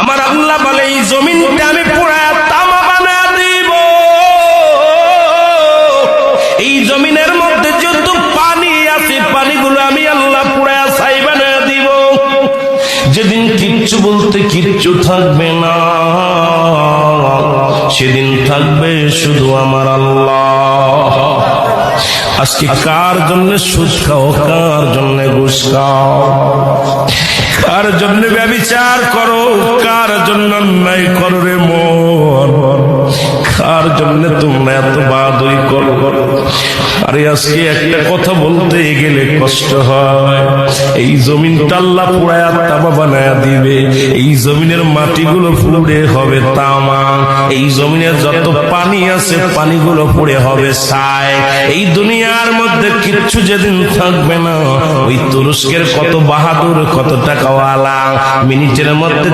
আমার আল্লাহ বলে এই জমিনটা আমি পুরা তামা বানায় দিব। এই জমিনের মধ্যে যত পানি আছে পানিগুলো আমি আল্লাহ পুরা ছাই বানায় দিব। যেদিন কিচ্ছু বলতে কিচ্ছু থাকবে না, সেদিন থাকবে শুধু আমার আল্লাহ। আজকে কার জন্য সুদ খাও, কার জন্য ঘুষ খাও, কার জন্য ব্যভিচার করো, কার জন্য অন্যায় করো রে মন, কার জন্য তোমরা এত বাদই করো। আরে আজকে একটা কথা বলতে গেলে কষ্ট হয়। এই জমিনটা আল্লাহ পুরায়া তামা বানায়া দিবে। এই জমিনের মাটিগুলো পুড়ে হবে তামা। এই জমিনের যত পানি আছে পানিগুলো পুড়ে হবে ছাই। এই দুনিয়ার মধ্যে কিচ্ছু যেদিন থাকবে না, ওই তুরস্কের কত বাহাদুর, কত টাকাওয়ালা মিনিটের মধ্যে